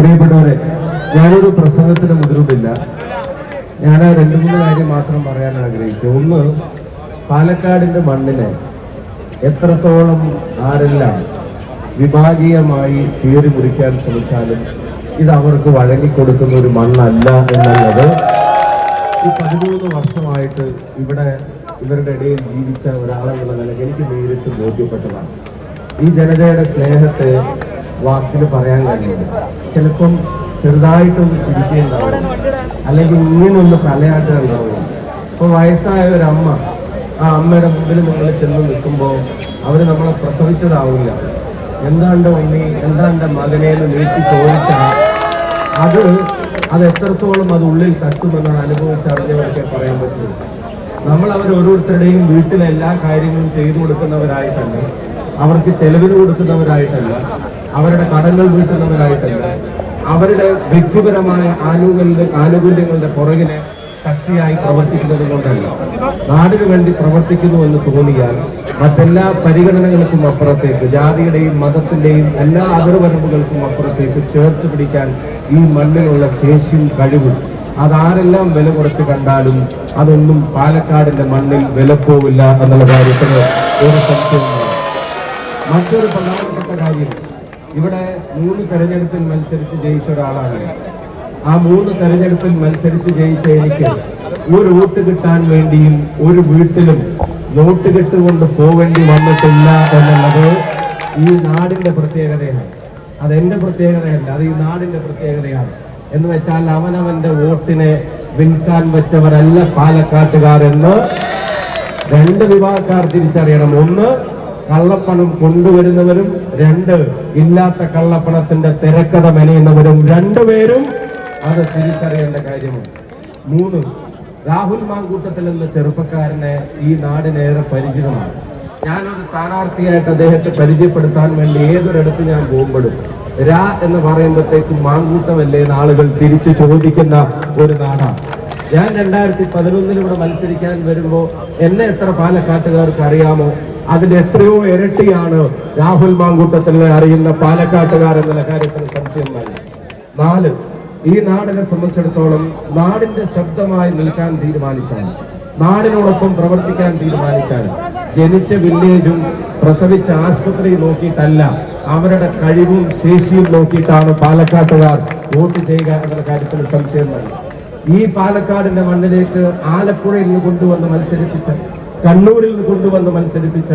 പ്രിയപ്പെട്ടവരെ, ഞാനൊരു പ്രസംഗത്തിന് മുതിരുന്നില്ല. ഞാൻ 2-3 കാര്യം മാത്രം പറയാൻ ആഗ്രഹിച്ചു. ഒന്ന്, പാലക്കാടിന്റെ മണ്ണിനെ എത്രത്തോളം ആരെല്ലാം വിഭാഗീയമായി കീറി മുറിക്കാൻ ശ്രമിച്ചാലും ഇത് അവർക്ക് വഴങ്ങിക്കൊടുക്കുന്ന ഒരു മണ്ണല്ല എന്നുള്ളത് ഈ 13 വർഷമായിട്ട് ഇവിടെ ഇവരുടെ ഇടയിൽ ജീവിച്ച ഒരാളെന്നുള്ള നിലയ്ക്ക് എനിക്ക് നേരിട്ട് ബോധ്യപ്പെട്ടതാണ്. ഈ ജനതയുടെ സ്നേഹത്തെ വാക്കിൽ പറയാൻ കഴിയില്ല. ചിലപ്പം ചെറുതായിട്ടൊന്ന് ചിരിക്കുകയുണ്ടാവും, അല്ലെങ്കിൽ ഇങ്ങനൊന്ന് തലയാട്ടം ഉണ്ടാവും. ഇപ്പൊ വയസ്സായ ഒരമ്മ, ആ അമ്മയുടെ മുമ്പിൽ നിങ്ങൾ ചെന്ന് നിൽക്കുമ്പോൾ അവര് നമ്മളെ പ്രസവിച്ചതാവില്ല. എന്താണ്ട് ഉണ്ണി, എന്താണ്ട് മകനേന്ന് നീട്ടി ചോദിച്ചാൽ അത് എത്രത്തോളം അത് ഉള്ളിൽ തട്ടുമെന്നാണ് അനുഭവിച്ചറിഞ്ഞവർക്കേ പറയാൻ പറ്റൂ. നമ്മൾ ഓരോരുത്തരുടെയും വീട്ടിലെ എല്ലാ കാര്യങ്ങളും ചെയ്തു കൊടുക്കുന്നവരായിട്ടല്ല, അവർക്ക് ചെലവിന് കൊടുക്കുന്നവരായിട്ടല്ല, അവരുടെ കടങ്ങൾ വീട്ടുന്നവരായിട്ടല്ല, അവരുടെ വ്യക്തിപരമായ ആനുകൂല്യങ്ങളുടെ പുറകിലെ ശക്തിയായി പ്രവർത്തിക്കുന്നത് കൊണ്ടല്ല. നാടിനു വേണ്ടി പ്രവർത്തിക്കുന്നു എന്ന് തോന്നിയാൽ മറ്റെല്ലാ പരിഗണനകൾക്കും അപ്പുറത്തേക്ക്, ജാതിയുടെയും മതത്തിന്റെയും എല്ലാ അതിർവരമ്പുകൾക്കും അപ്പുറത്തേക്ക് ചേർത്ത് പിടിക്കാൻ ഈ മണ്ണിനുള്ള ശേഷിയും കഴിവും അതാരെല്ലാം വില കുറച്ച് കണ്ടാലും അതൊന്നും പാലക്കാടിന്റെ മണ്ണിൽ വിലപ്പോവില്ല എന്നുള്ള കാര്യത്തിന് ഒരു സംശയമില്ല. മറ്റൊരു പ്രധാനപ്പെട്ട കാര്യം, ഇവിടെ 3 തെരഞ്ഞെടുപ്പിൽ മത്സരിച്ച് ജയിച്ച ഒരാളാണ്. ആ 3 തെരഞ്ഞെടുപ്പിൽ മത്സരിച്ച് ജയിച്ച എനിക്ക് ഒരു വോട്ട് കിട്ടാൻ വേണ്ടിയും ഒരു വീട്ടിലും നോട്ട് കെട്ടുകൊണ്ട് പോവേണ്ടി വന്നിട്ടില്ല എന്നുള്ളത് ഈ നാടിന്റെ പ്രത്യേകതയാണ്. അതെന്റെ പ്രത്യേകതയല്ല, അത് ഈ നാടിന്റെ പ്രത്യേകതയാണ്. എന്ന് വെച്ചാൽ അവനവന്റെ വോട്ടിനെ വിൽക്കാൻ വെച്ചവരല്ല പാലക്കാട്ടുകാരെന്ന് 2 വിഭാഗക്കാർ തിരിച്ചറിയണം. ഒന്ന്, കള്ളപ്പണം കൊണ്ടുവരുന്നവരും, 2, ഇല്ലാത്ത കള്ളപ്പണത്തിന്റെ തിരക്കഥ മെനയുന്നവരും. 2 പേരും അത് തിരിച്ചറിയേണ്ട കാര്യമാണ്. 3, രാഹുൽ മാങ്കൂട്ടത്തിൽ എന്ന ചെറുപ്പക്കാരനെ ഈ നാടിനേറെ പരിചിതമാണ്. ഞാനൊരു സ്ഥാനാർത്ഥിയായിട്ട് അദ്ദേഹത്തെ പരിചയപ്പെടുത്താൻ വേണ്ടി ഏതൊരിടത്ത് ഞാൻ പോകുമ്പോഴും രാ എന്ന് പറയുമ്പോഴത്തേക്കും മാങ്കൂട്ടമല്ലേ എന്ന് ആളുകൾ തിരിച്ചു ചോദിക്കുന്ന ഒരു നാടാണ്. ഞാൻ 2011 ഇവിടെ മത്സരിക്കാൻ വരുമ്പോ എന്നെ എത്ര പാലക്കാട്ടുകാർക്ക് അറിയാമോ, അതിന്റെ എത്രയോ ഇരട്ടിയാണ് രാഹുൽ മാങ്കൂട്ടത്തിനെ അറിയുന്ന പാലക്കാട്ടുകാർ എന്നുള്ള കാര്യത്തിന് സംശയം വേണ്ട. 4, ഈ നാടിനെ സംബന്ധിച്ചിടത്തോളം നാടിന്റെ ശബ്ദമായി നിൽക്കാൻ തീരുമാനിച്ചാൽ, നാടിനോടൊപ്പം പ്രവർത്തിക്കാൻ തീരുമാനിച്ചാൽ ജനിച്ച വില്ലേജും പ്രസവിച്ച ആശുപത്രി നോക്കിയിട്ടല്ല, അവരുടെ കഴിവും ശേഷിയും നോക്കിയിട്ടാണ് പാലക്കാട്ടുകാർ വോട്ട് ചെയ്യുക എന്നുള്ള കാര്യത്തിൽ സംശയം വേണ്ട. ഈ പാലക്കാടിന്റെ മണ്ണിലേക്ക് ആലപ്പുഴയിൽ നിന്ന് കൊണ്ടുവന്ന് മത്സരിപ്പിച്ച, കണ്ണൂരിൽ നിന്ന് കൊണ്ടുവന്ന് മത്സരിപ്പിച്ച,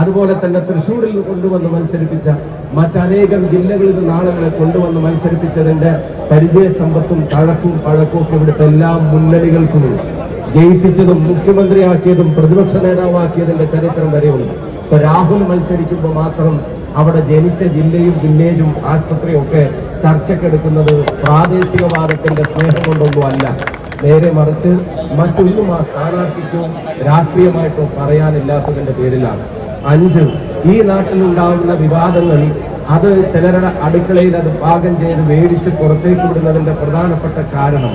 അതുപോലെ തന്നെ തൃശ്ശൂരിൽ നിന്ന് കൊണ്ടുവന്ന് മത്സരിപ്പിച്ച, മറ്റനേകം ജില്ലകളിൽ നിന്ന് ആളുകളെ കൊണ്ടുവന്ന് മത്സരിപ്പിച്ചതിന്റെ പരിചയ സമ്പത്തും പഴക്കവും ഒക്കെ ഇവിടുത്തെ എല്ലാ മുന്നണികൾക്കുമുണ്ട്. ജയിപ്പിച്ചതും മുഖ്യമന്ത്രിയാക്കിയതും പ്രതിപക്ഷ നേതാവാക്കിയതിന്റെ ചരിത്രം വരെയുണ്ട്. ഇപ്പൊ രാഹുൽ മത്സരിക്കുമ്പോൾ മാത്രം അവിടെ ജനിച്ച ജില്ലയും വില്ലേജും ആശുപത്രിയും ഒക്കെ ചർച്ചക്കെടുക്കുന്നത് പ്രാദേശികവാദത്തിന്റെ സ്നേഹം കൊണ്ടൊന്നും അല്ല, നേരെ മറിച്ച് മറ്റൊന്നും ആ സ്ഥാനാർത്ഥിക്കോ രാഷ്ട്രീയമായിട്ടോ പറയാനില്ലാത്തതിന്റെ പേരിലാണ്. 5, ഈ നാട്ടിലുണ്ടാകുന്ന വിവാദങ്ങൾ അത് ചിലരുടെ അടുക്കളയിൽ അത് പാകം ചെയ്ത് വേവിച്ച് പുറത്തേക്ക് വിടുന്നതിന്റെ പ്രധാനപ്പെട്ട കാരണം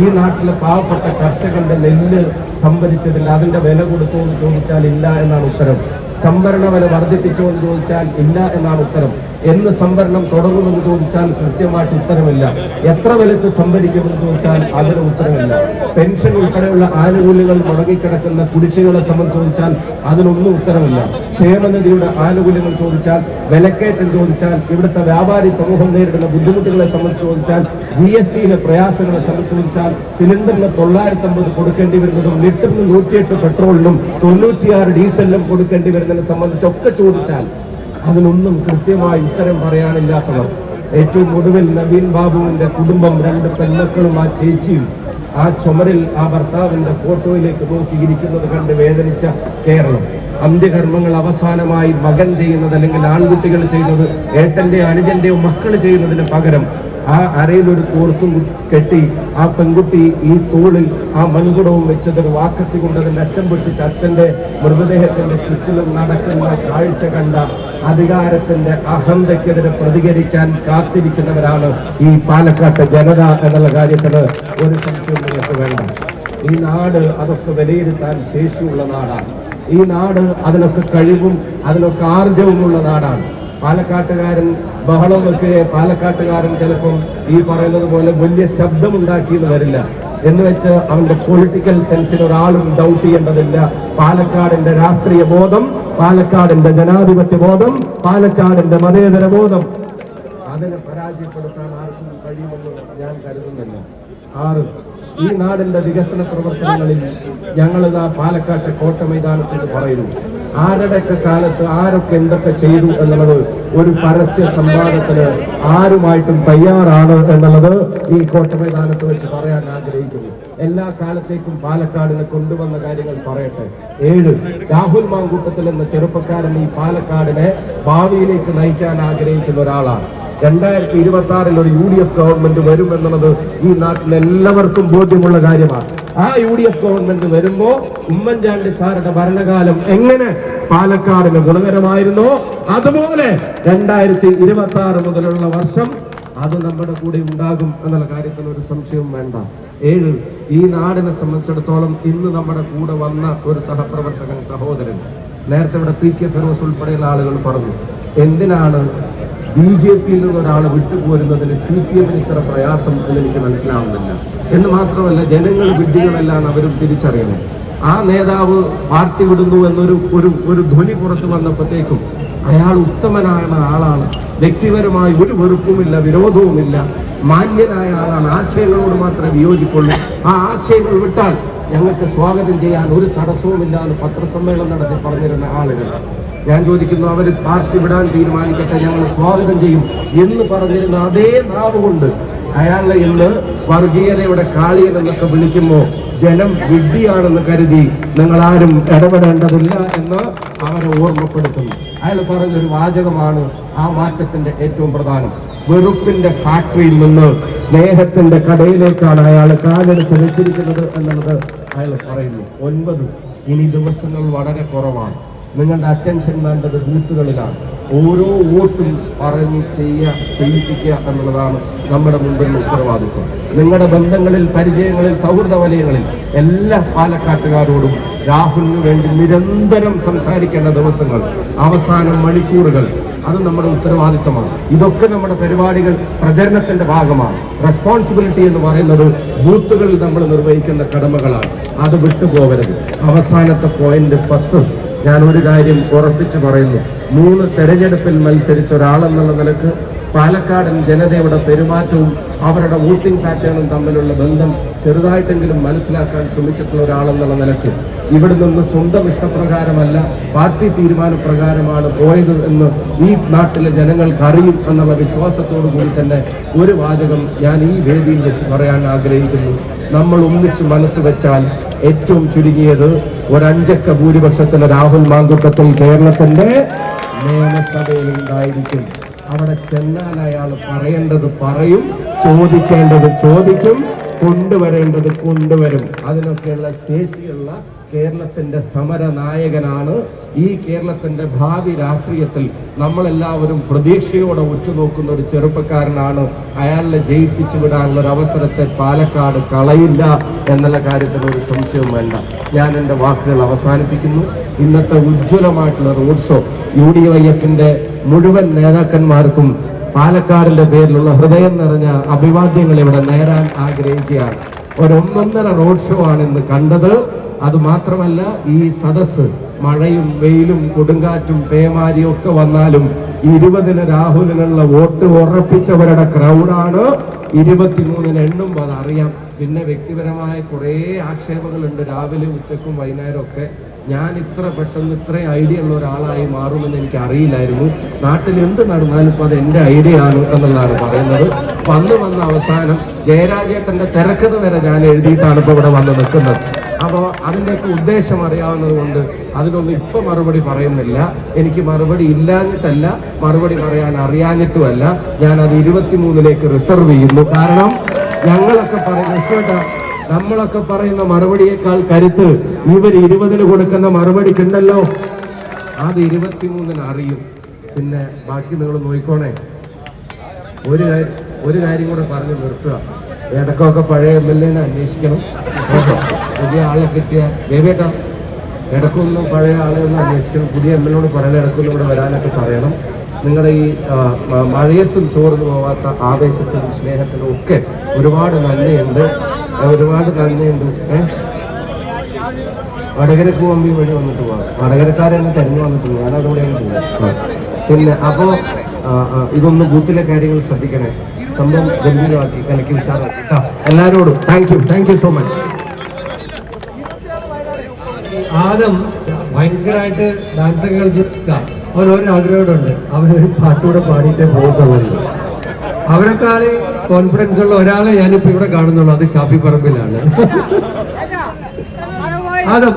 ഈ നാട്ടിലെ പാവപ്പെട്ട കർഷകന്റെ നെല്ല് സംഭരിച്ചതിൽ അതിന്റെ വില കൊടുത്തോ എന്ന് ചോദിച്ചാൽ ഇല്ല എന്നാണ് ഉത്തരം. സംഭരണ വില വർദ്ധിപ്പിച്ചോ എന്ന് ചോദിച്ചാൽ ഇല്ല എന്നാണ് ഉത്തരം. എന്ന് സംഭരണം തുടങ്ങുമെന്ന് ചോദിച്ചാൽ കൃത്യമായിട്ട് ഉത്തരമില്ല. എത്ര വിലക്ക് സംഭരിക്കുമെന്ന് ചോദിച്ചാൽ അതിന് ഉത്തരമില്ല. പെൻഷൻ ഉൾപ്പെടെയുള്ള ആനുകൂല്യങ്ങൾ മുടങ്ങിക്കിടക്കുന്ന കുടിശ്ശികളെ സംബന്ധിച്ച് ചോദിച്ചാൽ അതിനൊന്നും ഉത്തരമില്ല. ക്ഷേമനിധിയുടെ ആനുകൂല്യങ്ങൾ ചോദിച്ചാൽ, വിലക്കയറ്റം ചോദിച്ചാൽ, ഇവിടുത്തെ വ്യാപാരി സമൂഹം നേരിടുന്ന ബുദ്ധിമുട്ടുകളെ സംബന്ധിച്ച് ചോദിച്ചാൽ, GSTയിലെ പ്രയാസങ്ങളെ സംബന്ധിച്ച് ചോദിച്ചാൽ, സിലിണ്ടറിന് 950 കൊടുക്കേണ്ടി വരുന്നതും ലിറ്ററിന് 108 പെട്രോളിനും 96 ഡീസലിനും കൊടുക്കേണ്ടി വരുന്നതിനെ സംബന്ധിച്ചൊക്കെ ചോദിച്ചാൽ അതിനൊന്നും കൃത്യമായി ഉത്തരം പറയാനില്ലാത്തവർ. ഏറ്റവും ഒടുവിൽ നവീൻ ബാബുവിന്റെ കുടുംബം, 2 പെൺമക്കളും ആ ചേച്ചിയും ആ ചുമരിൽ ആ ഭർത്താവിന്റെ ഫോട്ടോയിലേക്ക് നോക്കിയിരിക്കുന്നത് കണ്ട് വേദനിച്ച കേരളം. അന്ത്യകർമ്മങ്ങൾ അവസാനമായി മകൻ ചെയ്യുന്നത്, അല്ലെങ്കിൽ ആൺകുട്ടികൾ ചെയ്യുന്നത്, ഏട്ടന്റെയോ അനുജന്റെയോ മക്കൾ ചെയ്യുന്നതിന് പകരം ആ അരയിൽ ഒരു തോർത്തും കെട്ടി ആ പെൺകുട്ടി ഈ തോളിൽ ആ മൺകുടവും വെച്ചതൊരു വാക്കത്തി കൊണ്ട് അതിന്റെ അറ്റം പൊട്ടിച്ച് അച്ഛന്റെ മൃതദേഹത്തിന്റെ ചുറ്റിലും നടക്കുന്ന കാഴ്ച കണ്ട അധികാരത്തിന്റെ അഹന്തയ്ക്കെതിരെ പ്രതികരിക്കാൻ കാത്തിരിക്കുന്നവരാണ് ഈ പാലക്കാട്ടെ ജനത എന്നുള്ള കാര്യത്തിന് ഒരു സംശയം നിങ്ങൾക്ക് വേണ്ട. ഈ നാട് അതൊക്കെ വിലയിരുത്താൻ ശേഷിയുള്ള നാടാണ്. ഈ നാട് അതിനൊക്കെ കഴിവും അതിനൊക്കെ ആർജവുമുള്ള നാടാണ്. പാലക്കാട്ടുകാരൻ ബഹളം വെക്കുകയോ പാലക്കാട്ടുകാരൻ ചിലപ്പം ഈ പറയുന്നത് പോലെ വലിയ ശബ്ദമുണ്ടാക്കിയെന്ന് വരില്ല എന്ന് വെച്ച് അവന്റെ പൊളിറ്റിക്കൽ സെൻസിന് ഒരാളും ഡൗട്ട് ചെയ്യേണ്ടതില്ല. പാലക്കാടിന്റെ രാഷ്ട്രീയ ബോധം, പാലക്കാടിന്റെ ജനാധിപത്യ ബോധം, പാലക്കാടിന്റെ മതേതര ബോധം, അതിനെ പരാജയപ്പെടുത്താൻ ആർക്കും കഴിയുമെന്ന് ഞാൻ കരുതുന്നില്ല. 6, ഈ നാടിന്റെ വികസന പ്രവർത്തനങ്ങളിൽ ഞങ്ങളിതാ പാലക്കാട്ടെ കോട്ട മൈതാനത്തിൽ പറയുന്നു. ആരുടെയൊക്കെ കാലത്ത് ആരൊക്കെ എന്തൊക്കെ ചെയ്തു എന്നുള്ളത് ഒരു പരസ്യ സംവാദത്തിന് ആരുമായിട്ടും തയ്യാറാണ് എന്നുള്ളത് ഈ കോട്ട മൈതാനത്ത് വെച്ച് പറയാൻ ആഗ്രഹിക്കുന്നു. എല്ലാ കാലത്തേക്കും പാലക്കാടിനെ കൊണ്ടുവന്ന കാര്യങ്ങൾ പറയട്ടെ. 7, രാഹുൽ മാങ്കൂട്ടത്തിൽ എന്ന ചെറുപ്പക്കാരൻ ഈ പാലക്കാടിനെ ഭാവിയിലേക്ക് നയിക്കാൻ ആഗ്രഹിക്കുന്ന ഒരാളാണ്. 2026 ഒരു UDF ഗവൺമെന്റ് വരുമെന്നുള്ളത് ഈ നാട്ടിൽ എല്ലാവർക്കും ബോധ്യമുള്ള കാര്യമാണ്. ആ UDF ഗവൺമെന്റ് വരുമ്പോ ഉമ്മൻചാണ്ടി സാറുടെ ഭരണകാലം എങ്ങനെ പാലക്കാടിന് ഗുണകരമായിരുന്നോ അതുപോലെ 2026 മുതലുള്ള വർഷം അത് നമ്മുടെ കൂടെ ഉണ്ടാകും എന്നുള്ള കാര്യത്തിൽ ഒരു സംശയവും വേണ്ട. 7, ഈ നാടിനെ സംബന്ധിച്ചിടത്തോളം ഇന്ന് നമ്മുടെ കൂടെ വന്ന ഒരു സഹപ്രവർത്തകൻ സഹോദരൻ, നേരത്തെ ഇവിടെ PK ഫിറോസ് ഉൾപ്പെടെയുള്ള ആളുകൾ പറഞ്ഞു, എന്തിനാണ് BJPയിൽ നിന്ന് ഒരാൾ വിട്ടുപോരുന്നതിന് CPM ഇത്ര പ്രയാസം എന്ന് എനിക്ക് മനസ്സിലാവുന്നില്ല. എന്ന് മാത്രമല്ല, ജനങ്ങൾ വിഡ്ഢികളെല്ലാം അവരും തിരിച്ചറിയണം. ആ നേതാവ് പാർട്ടി വിടുന്നു എന്നൊരു ഒരു ധ്വനി പുറത്തു വന്നപ്പോഴത്തേക്കും അയാൾ ഉത്തമനായ ആളാണ്, വ്യക്തിപരമായി ഒരു വെറുപ്പുമില്ല, വിരോധവുമില്ല, മാന്യനായ ആളാണ്, ആശയങ്ങളോട് മാത്രമേ വിയോജിപ്പുള്ളൂ, ആ ആശയങ്ങൾ വിട്ടാൽ ഞങ്ങൾക്ക് സ്വാഗതം ചെയ്യാൻ ഒരു തടസ്സവുമില്ല എന്ന് പത്രസമ്മേളനം നടത്തി പറഞ്ഞിരുന്ന ആളുകൾ. ഞാൻ ചോദിക്കുന്നു, അവർ പാർട്ടി വിടാൻ തീരുമാനിക്കട്ടെ, ഞങ്ങൾ സ്വാഗതം ചെയ്യും എന്ന് പറഞ്ഞിരുന്ന അതേ നാവ് കൊണ്ട് അയാളെ ഇന്ന് വർഗീയതയുടെ കാളിയൻ എന്നൊക്കെ വിളിക്കുമ്പോൾ ജനം വിഡ്ഢിയാണെന്ന് കരുതി നിങ്ങൾ ആരും ഇടപെടേണ്ടതില്ല എന്ന് അവരെ ഓർമ്മപ്പെടുത്തുന്നു. അയാൾ പറഞ്ഞൊരു വാചകമാണ് ആ മാറ്റത്തിന്റെ ഏറ്റവും പ്രധാനം. വെറുപ്പിന്റെ ഫാക്ടറിയിൽ നിന്ന് സ്നേഹത്തിന്റെ കടയിലേക്കാണ് അയാൾ കാലെടുത്ത് വെച്ചിരിക്കുന്നത് എന്നുള്ളത് അയാൾ പറയുന്നു. 9, ഇനി ദിവസങ്ങൾ വളരെ കുറവാണ്. നിങ്ങളുടെ അറ്റൻഷൻ വേണ്ടത് ബൂത്തുകളിലാണ്. ഓരോ വോട്ടും പറഞ്ഞ് ചെയ്യിപ്പിക്കുക എന്നുള്ളതാണ് നമ്മുടെ മുമ്പിലുള്ള ഉത്തരവാദിത്വം. നിങ്ങളുടെ ബന്ധങ്ങളിൽ, പരിചയങ്ങളിൽ, സൗഹൃദ വലയങ്ങളിൽ എല്ലാ പാലക്കാട്ടുകാരോടും രാഹുലിന് വേണ്ടി നിരന്തരം സംസാരിക്കേണ്ട ദിവസങ്ങൾ, അവസാനം മണിക്കൂറുകൾ, അത് നമ്മുടെ ഉത്തരവാദിത്തമാണ്. ഇതൊക്കെ നമ്മുടെ പരിപാടികൾ പ്രചരണത്തിന്റെ ഭാഗമാണ്. റെസ്പോൺസിബിലിറ്റി എന്ന് പറയുന്നത് ബൂത്തുകളിൽ നമ്മൾ നിർവഹിക്കുന്ന കടമകളാണ്, അത് വിട്ടുപോകരുത്. അവസാനത്തെ പോയിന്റ് 10, ഞാൻ ഒരു കാര്യം ഉറപ്പിച്ചു പറയുന്നു. 3 തെരഞ്ഞെടുപ്പിൽ മത്സരിച്ച ഒരാളെന്നുള്ള നിലക്ക് പാലക്കാടൻ ജനതയുടെ പെരുമാറ്റവും അവരുടെ വോട്ടിംഗ് പാറ്റേണും തമ്മിലുള്ള ബന്ധം ചെറുതായിട്ടെങ്കിലും മനസ്സിലാക്കാൻ ശ്രമിച്ചിട്ടുള്ള ഒരാളെന്നുള്ള നിലയ്ക്ക് ഇവിടെ നിന്ന് സ്വന്തം ഇഷ്ടപ്രകാരമല്ല, പാർട്ടി തീരുമാനപ്രകാരമാണ് പോയത് എന്ന് ഈ നാട്ടിലെ ജനങ്ങൾക്ക് അറിയും എന്നുള്ള വിശ്വാസത്തോടു കൂടി തന്നെ ഒരു വാചകം ഞാൻ ഈ വേദിയിൽ വെച്ച് പറയാൻ ആഗ്രഹിക്കുന്നു. നമ്മൾ ഒന്നിച്ച് മനസ്സ് വെച്ചാൽ ഏറ്റവും ചുരുങ്ങിയത് ഒരു 5 അക്ക ഭൂരിപക്ഷത്തിലെ രാഹുൽ മാങ്കൂട്ടത്തിൽ കേരളത്തിന്റെ നിയമസഭയിൽ ഉണ്ടായിരിക്കും. അവിടെ ചെന്നാൽ അയാൾ പറയേണ്ടത് പറയും, ചോദിക്കേണ്ടത് ചോദിക്കും, കൊണ്ടുവരേണ്ടത് കൊണ്ടുവരും. അതിനൊക്കെയുള്ള ശേഷിയുള്ള കേരളത്തിന്റെ സമര നായകനാണ്. ഈ കേരളത്തിന്റെ ഭാവി രാഷ്ട്രീയത്തിൽ നമ്മളെല്ലാവരും പ്രതീക്ഷയോടെ ഉറ്റുനോക്കുന്ന ഒരു ചെറുപ്പക്കാരനാണ്. അയാളെ ജയിപ്പിച്ചു വിടാനുള്ള ഒരു അവസരത്തെ പാലക്കാട് കളയില്ല എന്നുള്ള കാര്യത്തിൽ ഒരു സംശയവും വേണ്ട. ഞാൻ എൻ്റെ വാക്കുകൾ അവസാനിപ്പിക്കുന്നു. ഇന്നത്തെ ഉജ്ജ്വലമായിട്ടുള്ള റോഡ് ഷോ UDYF-ന്റെ മുഴുവൻ നേതാക്കന്മാർക്കും പാലക്കാടിന്റെ പേരിലുള്ള ഹൃദയം നിറഞ്ഞ അഭിവാദ്യങ്ങൾ ഇവിടെ നേരാൻ ആഗ്രഹിക്കുകയാണ്. ഒരു 1.5 റോഡ് ഷോ ആണ് ഇന്ന് കണ്ടത്. അത് മാത്രമല്ല, ഈ സദസ് മഴയും വെയിലും കൊടുങ്കാറ്റും പേമാരിയും ഒക്കെ വന്നാലും 20-ന് രാഹുലിനുള്ള വോട്ട് ഉറപ്പിച്ചവരുടെ ക്രൗഡാണ്. 23-ന് എണ്ണുമ്പോൾ അതറിയാം. പിന്നെ വ്യക്തിപരമായ കുറേ ആക്ഷേപങ്ങളുണ്ട് രാവിലെ, ഉച്ചക്കും വൈകുന്നേരം ഒക്കെ. ഞാൻ ഇത്ര പെട്ടെന്ന് ഇത്രയും ഐഡിയ ഉള്ള ഒരാളായി മാറുമെന്ന് എനിക്ക് അറിയില്ലായിരുന്നു. നാട്ടിൽ എന്ത് നടന്നാലും ഇപ്പൊ അത് എന്റെ ഐഡിയ ആണ് എന്നുള്ളതാണ് പറയുന്നത്. വന്ന് അവസാനം ജയരാജേട്ടന്റെ തിരക്കഥ വരെ ഞാൻ എഴുതിയിട്ടാണ് ഇപ്പൊ ഇവിടെ വന്ന് നിൽക്കുന്നത്. അപ്പോൾ അതിൻ്റെയൊക്കെ ഉദ്ദേശം അറിയാവുന്നത് കൊണ്ട് അതിനൊന്നും ഇപ്പൊ മറുപടി പറയുന്നില്ല. എനിക്ക് മറുപടി ഇല്ലാഞ്ഞിട്ടല്ല, മറുപടി പറയാൻ അറിയാഞ്ഞിട്ടുമല്ല. ഞാൻ അത് 23-ലേക്ക് റിസർവ് ചെയ്യുന്നു. കാരണം നമ്മളൊക്കെ പറയുന്ന മറുപടിയേക്കാൾ കരുത്ത് ഇവർ 20-ന് കൊടുക്കുന്ന മറുപടിക്കുണ്ടല്ലോ. അത് 23-ന് അറിയും. പിന്നെ ബാക്കി നിങ്ങൾ നോക്കിക്കോണേ. ഒരു കാര്യം കൂടെ പറഞ്ഞ് നിർത്തുക. ഇടക്കൊക്കെ പഴയ MLA-നെ അന്വേഷിക്കണം. പുതിയ ആളെ കിട്ടിയ ബേബേട്ടാ, ഇടക്കൊന്നും പഴയ ആളെ ഒന്ന് അന്വേഷിക്കണം. പുതിയ MLA-നോട് പറയണം, ഇടക്കൊന്നും ഇവിടെ വരാനൊക്കെ പറയണം. നിങ്ങളുടെ ഈ മഴയത്തും ചോർന്നു പോവാത്ത ആവേശത്തിലും സ്നേഹത്തിലും ഒക്കെ ഒരുപാട് നന്ദിയുണ്ട്. വടകരക്ക് പോകുമ്പോൾ ഈ വഴി വന്നിട്ട് പോകാം. വടകരക്കാരെന്നെ തെരഞ്ഞു വന്നിട്ടുണ്ട്, ഞാനതോടെയാണ് പോകുന്നത്. പിന്നെ അപ്പോ ഇതൊന്ന് ബൂത്തിലെ കാര്യങ്ങൾ ശ്രദ്ധിക്കണേ. സംഭവം ഗംഭീരമാക്കി കലക്കി ഉഷാറാക്കി എല്ലാവരോടും thank you so much. Adam ഭയങ്കരമായിട്ട് ഡാൻസ് ഒക്കെ കളിച്ച് അവനൊരാഗ്രഹമുണ്ട്, അവനൊരു പാട്ടുകൂടെ പാടിയിട്ടേ പോകത്തുള്ളൂ. അവരെക്കാളെ കോൺഫിഡൻസ് ഉള്ള ഒരാളെ ഞാനിപ്പോ ഇവിടെ കാണുന്നുള്ളൂ, അത് ഷാഫി പറമ്പിലാണ്. ആദം